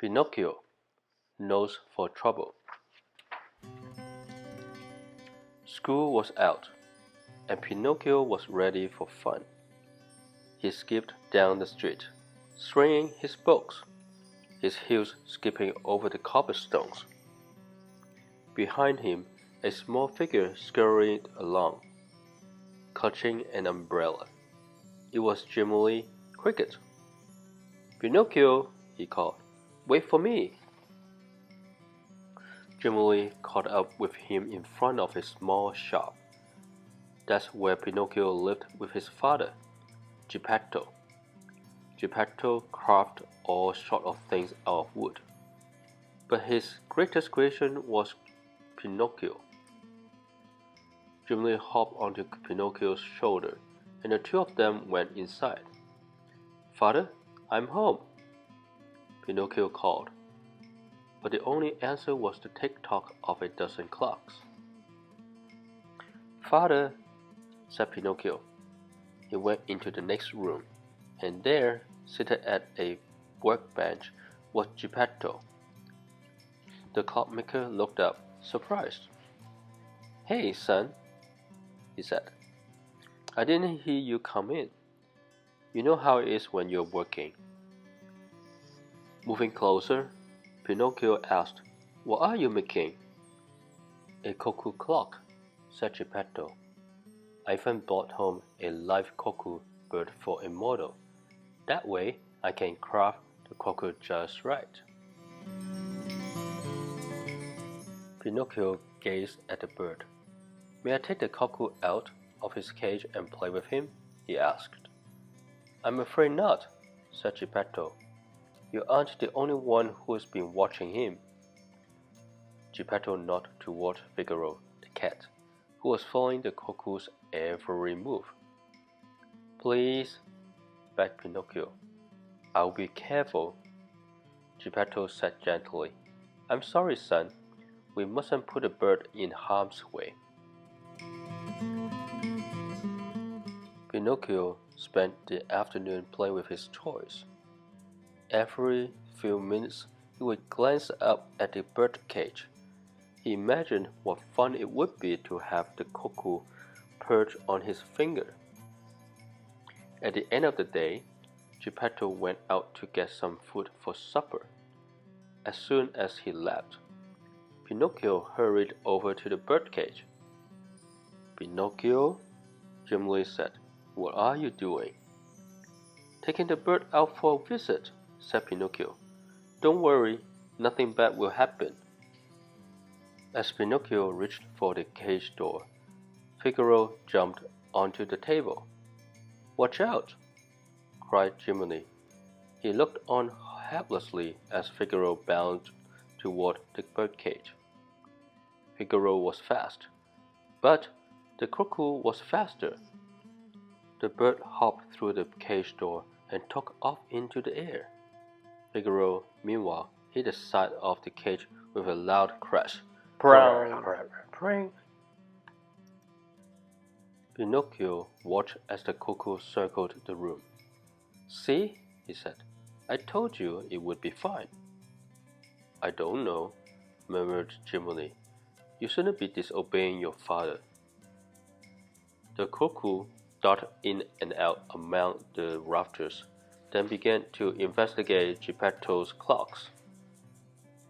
Pinocchio, Nose for Trouble. School was out, and Pinocchio was ready for fun. He skipped down the street, swinging his books, his heels skipping over the cobblestones. Behind him, a small figure scurried along, clutching an umbrella. It was Jiminy Cricket. "Pinocchio," he called, "wait for me." Jiminy caught up with him in front of a small shop. That's where Pinocchio lived with his father, Geppetto. Geppetto carved all sorts of things out of wood. But his greatest creation was Pinocchio. Jiminy hopped onto Pinocchio's shoulder, and the two of them went inside. "Father, I'm home," Pinocchio called. But the only answer was the tick-tock of a dozen clocks. "Father," said Pinocchio. He went into the next room, and there, seated at a workbench, was Geppetto. The clockmaker looked up, surprised. "Hey, son," he said. "I didn't hear you come in. You know how it is when you're working." Moving closer, Pinocchio asked, "What are you making?" "A cuckoo clock," said Geppetto. "I even brought home a live cuckoo bird for a model. That way I can craft the cuckoo just right." Pinocchio gazed at the bird. "May I take the cuckoo out of his cage and play with him?" he asked. "I'm afraid not," said Geppetto. "You aren't the only one who's been watching him." Geppetto nodded toward Figaro, the cat, who was following the cuckoo's every move. "Please," begged Pinocchio. "I'll be careful." Geppetto said gently, "I'm sorry, son. We mustn't put the bird in harm's way." Pinocchio spent the afternoon playing with his toys. Every few minutes he would glance up at the bird cage. He imagined what fun it would be to have the cuckoo perch on his finger. At the end of the day, Geppetto went out to get some food for supper. As soon as he left, Pinocchio hurried over to the birdcage. "Pinocchio," Jiminy said, "what are you doing?" "Taking the bird out for a visit," said Pinocchio. "Don't worry, nothing bad will happen." As Pinocchio reached for the cage door, Figaro jumped onto the table. "Watch out!" cried Jiminy. He looked on helplessly as Figaro bounced toward the birdcage. Figaro was fast, but the cuckoo was faster. The bird hopped through the cage door and took off into the air. Figaro, meanwhile, hit the side of the cage with a loud crash. Pring! Pinocchio watched as the cuckoo circled the room. "See," he said, "I told you it would be fine." "I don't know," murmured Jiminy. "You shouldn't be disobeying your father." The cuckoo darted in and out among the rafters, then began to investigate Geppetto's clocks.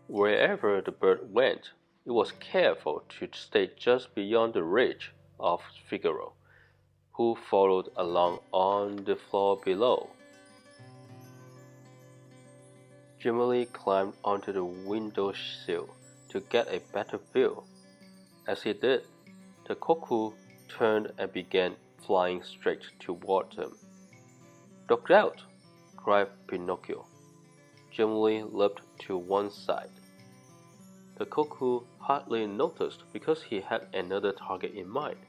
Wherever the bird went, it was careful to stay just beyond the reach of Figaro, who followed along on the floor below. Jiminy climbed onto the window sill to get a better view. As he did, the cuckoo turned and began flying straight toward them. "Look out!" cried Pinocchio. Jiminy leaped to one side. The cuckoo hardly noticed because he had another target in mind.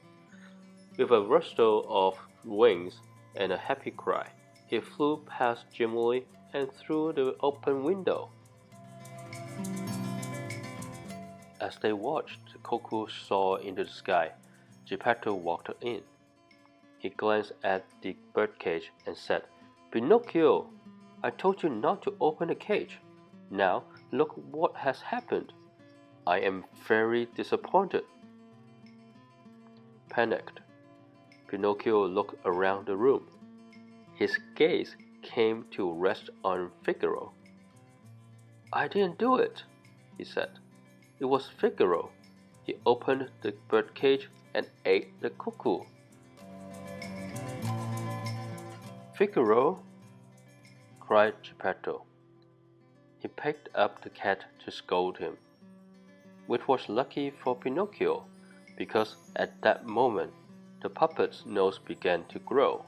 With a rustle of wings and a happy cry, he flew past Jiminy and through the open window. As they watched the cuckoo soar into the sky, Geppetto walked in. He glanced at the birdcage and said, "Pinocchio, I told you not to open the cage. Now look what has happened. I am very disappointed. Panicked, Pinocchio looked around the room. His gaze came to rest on Figaro. I didn't do it, he said. It was Figaro. He opened the birdcage and ate the cuckoo. Figaro, cried Geppetto. He picked up the cat to scold him, which was lucky for Pinocchio, because at that moment the puppet's nose began to grow.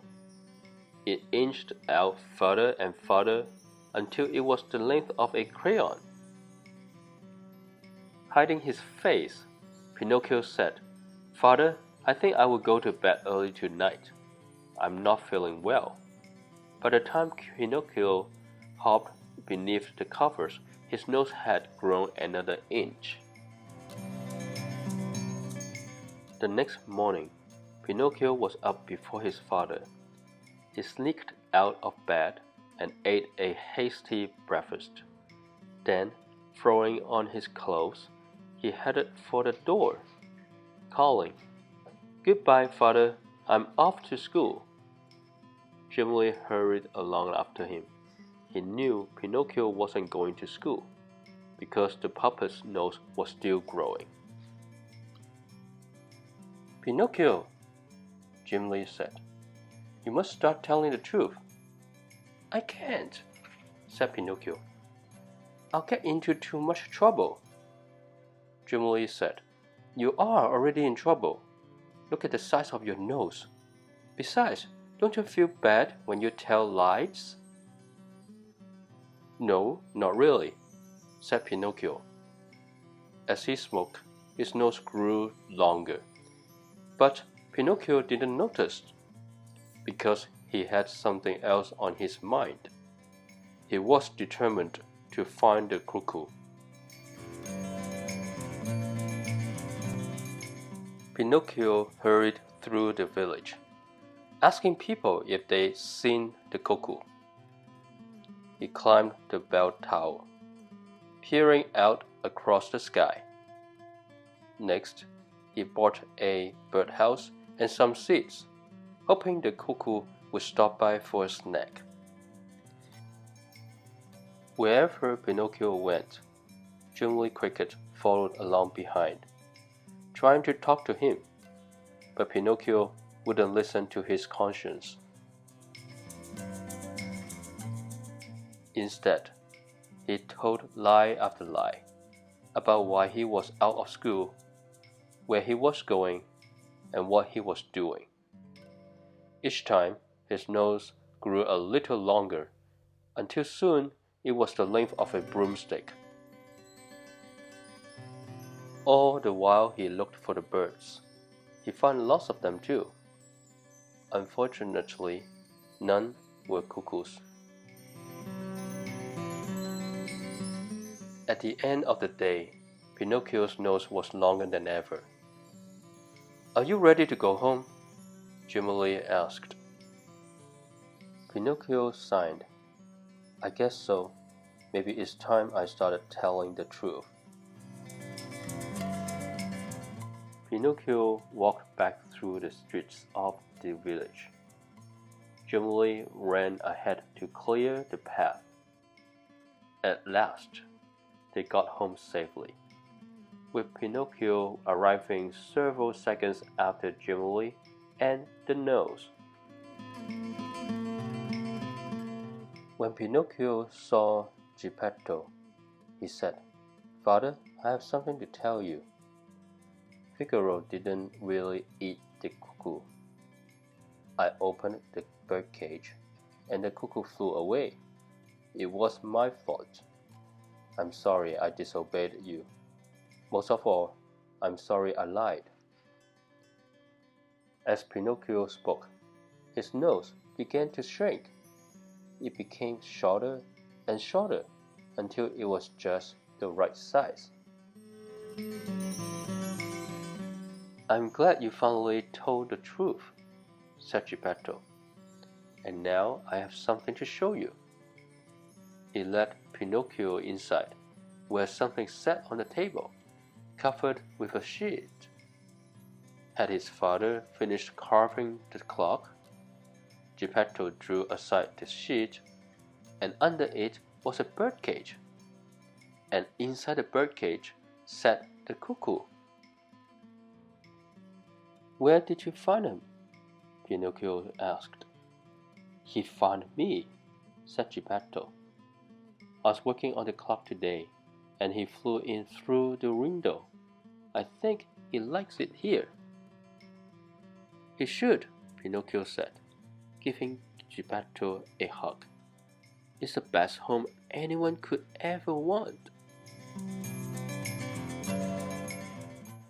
It inched out further and further until it was the length of a crayon. Hiding his face, Pinocchio said, Father, I think I will go to bed early tonight. I'm not feeling well. By the time Pinocchio hopped beneath the covers, his nose had grown another inch. The next morning, Pinocchio was up before his father. He sneaked out of bed and ate a hasty breakfast. Then, throwing on his clothes, he headed for the door, calling, Goodbye, father, I'm off to school. Jiminy hurried along after him. He knew Pinocchio wasn't going to school, because the puppet's nose was still growing. Pinocchio, Jiminy said, you must start telling the truth. I can't, said Pinocchio. I'll get into too much trouble. Jiminy said, You are already in trouble. Look at the size of your nose. Besides, don't you feel bad when you tell lies? No, not really, said Pinocchio. As he spoke, his nose grew longer. But Pinocchio didn't notice, because he had something else on his mind. He was determined to find the cuckoo. Pinocchio hurried through the village, asking people if they'd seen the cuckoo. He climbed the bell tower, peering out across the sky. Next, he bought a birdhouse and some seeds, hoping the cuckoo would stop by for a snack. Wherever Pinocchio went, Jiminy Cricket followed along behind, trying to talk to him, but Pinocchio wouldn't listen to his conscience. Instead, he told lie after lie about why he was out of school, where he was going, and what he was doing. Each time, his nose grew a little longer, until soon it was the length of a broomstick. All the while he looked for the birds. He found lots of them too. Unfortunately, none were cuckoos. At the end of the day, Pinocchio's nose was longer than ever. Are you ready to go home? Jiminy asked. Pinocchio sighed. I guess so. Maybe it's time I started telling the truth. Pinocchio walked back through the streets of the village. Jiminy ran ahead to clear the path. At last, they got home safely, with Pinocchio arriving several seconds after Jiminy and the nose. When Pinocchio saw Geppetto, he said, Father, I have something to tell you. Figaro didn't really eat the cuckoo. I opened the birdcage, and the cuckoo flew away. It was my fault. I'm sorry I disobeyed you. Most of all, I'm sorry I lied. As Pinocchio spoke, his nose began to shrink. It became shorter and shorter until it was just the right size. I'm glad you finally told the truth, said Geppetto. And now I have something to show you. He led Pinocchio inside, where something sat on the table, covered with a sheet. Had his father finished carving the clock? Geppetto drew aside the sheet, and under it was a birdcage. And inside the birdcage sat the cuckoo. "Where did you find him?" Pinocchio asked. "He found me," said Geppetto. "I was working on the clock today, and he flew in through the window. I think he likes it here." "He should," Pinocchio said, giving Geppetto a hug. "It's the best home anyone could ever want."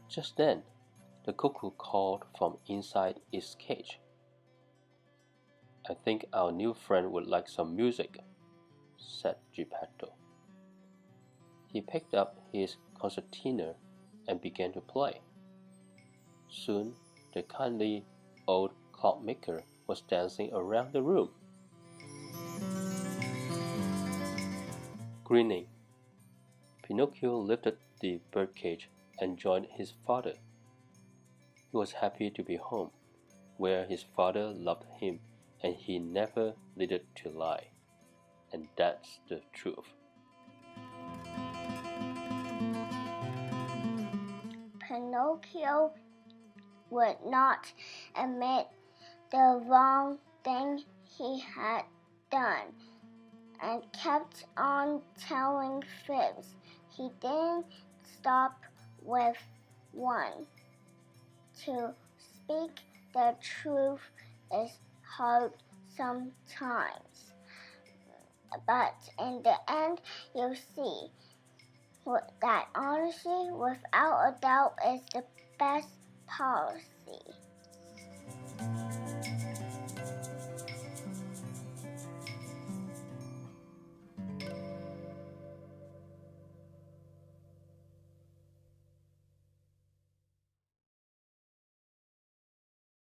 Just then, the cuckoo called from inside its cage. "I think our new friend would like some music," said Geppetto. He picked up his concertina and began to play. Soon, the kindly old clockmaker was dancing around the room. Grinning, Pinocchio lifted the birdcage and joined his father. He was happy to be home, where his father loved him and he never needed to lie. And that's the truth. Pinocchio would not admit the wrong thing he had done and kept on telling fibs. He didn't stop with one. To speak the truth is hard sometimes, but in the end, you'll see that honesty, without a doubt, is the best policy.